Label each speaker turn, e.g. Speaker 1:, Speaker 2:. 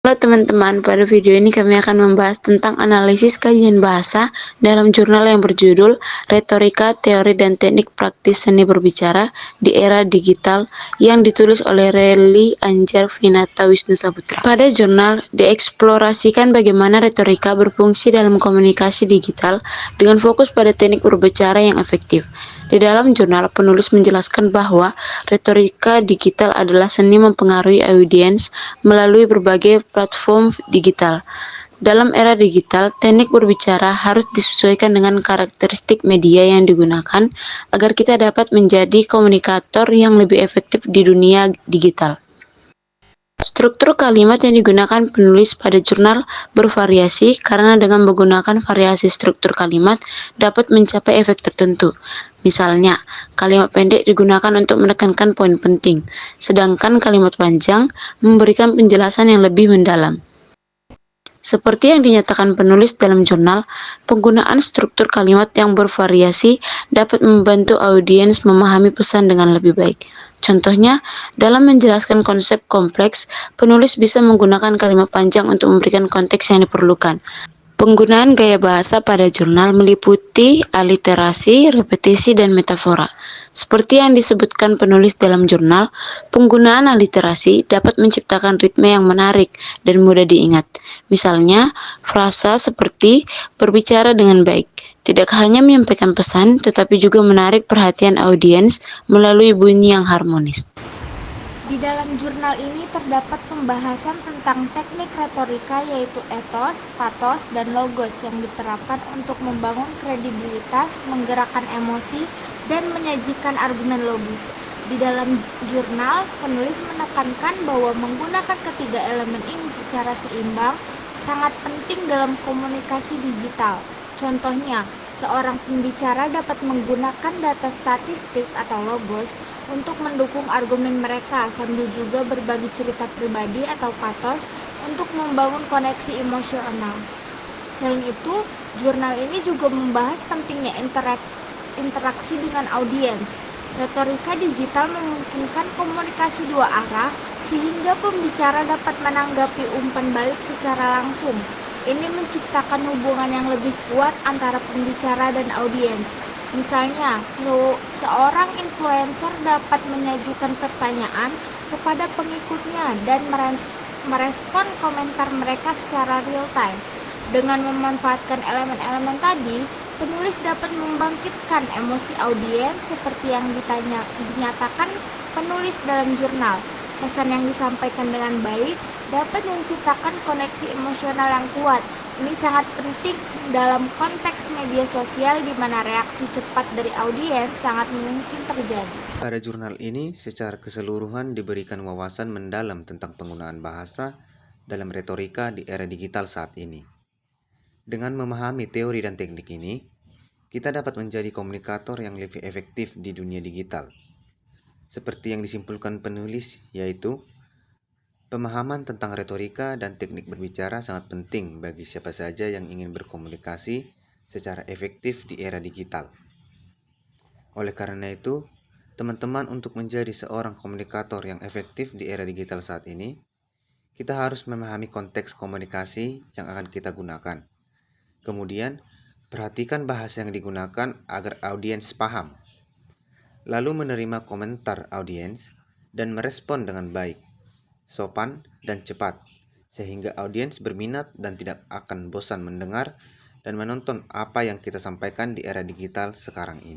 Speaker 1: Halo teman-teman, pada video ini kami akan membahas tentang analisis kajian bahasa dalam jurnal yang berjudul Retorika, Teori dan Teknik Praktis Seni Berbicara di Era Digital yang ditulis oleh Reli Anjar Vinata Wisnu Saputra. Pada jurnal dieksplorasikan bagaimana retorika berfungsi dalam komunikasi digital dengan fokus pada teknik berbicara yang efektif. Di dalam jurnal, penulis menjelaskan bahwa retorika digital adalah seni mempengaruhi audiens melalui berbagai platform digital. Dalam era digital, teknik berbicara harus disesuaikan dengan karakteristik media yang digunakan agar kita dapat menjadi komunikator yang lebih efektif di dunia digital. Struktur kalimat yang digunakan penulis pada jurnal bervariasi karena dengan menggunakan variasi struktur kalimat dapat mencapai efek tertentu. Misalnya, kalimat pendek digunakan untuk menekankan poin penting, sedangkan kalimat panjang memberikan penjelasan yang lebih mendalam. Seperti yang dinyatakan penulis dalam jurnal, penggunaan struktur kalimat yang bervariasi dapat membantu audiens memahami pesan dengan lebih baik. Contohnya, dalam menjelaskan konsep kompleks, penulis bisa menggunakan kalimat panjang untuk memberikan konteks yang diperlukan. Penggunaan gaya bahasa pada jurnal meliputi aliterasi, repetisi, dan metafora. Seperti yang disebutkan penulis dalam jurnal, penggunaan aliterasi dapat menciptakan ritme yang menarik dan mudah diingat. Misalnya, frasa seperti berbicara dengan baik tidak hanya menyampaikan pesan, tetapi juga menarik perhatian audiens melalui bunyi yang harmonis.
Speaker 2: Di dalam jurnal ini terdapat pembahasan tentang teknik retorika yaitu etos, patos, dan logos yang diterapkan untuk membangun kredibilitas, menggerakkan emosi, dan menyajikan argumen logis. Di dalam jurnal, penulis menekankan bahwa menggunakan ketiga elemen ini secara seimbang sangat penting dalam komunikasi digital. Contohnya, seorang pembicara dapat menggunakan data statistik atau logos untuk mendukung argumen mereka sambil juga berbagi cerita pribadi atau patos untuk membangun koneksi emosional. Selain itu, jurnal ini juga membahas pentingnya interaksi dengan audiens. Retorika digital memungkinkan komunikasi dua arah sehingga pembicara dapat menanggapi umpan balik secara langsung. Ini menciptakan hubungan yang lebih kuat antara pembicara dan audiens. Misalnya, seorang influencer dapat menyajukan pertanyaan kepada pengikutnya dan merespon komentar mereka secara real time. Dengan memanfaatkan elemen-elemen tadi, penulis dapat membangkitkan emosi audiens seperti yang dinyatakan penulis dalam jurnal. Pesan yang disampaikan dengan baik dapat menciptakan koneksi emosional yang kuat. Ini sangat penting dalam konteks media sosial di mana reaksi cepat dari audiens sangat mungkin terjadi.
Speaker 3: Pada jurnal ini, secara keseluruhan diberikan wawasan mendalam tentang penggunaan bahasa dalam retorika di era digital saat ini. Dengan memahami teori dan teknik ini, kita dapat menjadi komunikator yang lebih efektif di dunia digital. Seperti yang disimpulkan penulis, yaitu pemahaman tentang retorika dan teknik berbicara sangat penting bagi siapa saja yang ingin berkomunikasi secara efektif di era digital. Oleh karena itu, teman-teman, untuk menjadi seorang komunikator yang efektif di era digital saat ini, kita harus memahami konteks komunikasi yang akan kita gunakan. Kemudian, perhatikan bahasa yang digunakan agar audiens paham. Lalu menerima komentar audiens dan merespon dengan baik, sopan, dan cepat, sehingga audiens berminat dan tidak akan bosan mendengar dan menonton apa yang kita sampaikan di era digital sekarang ini.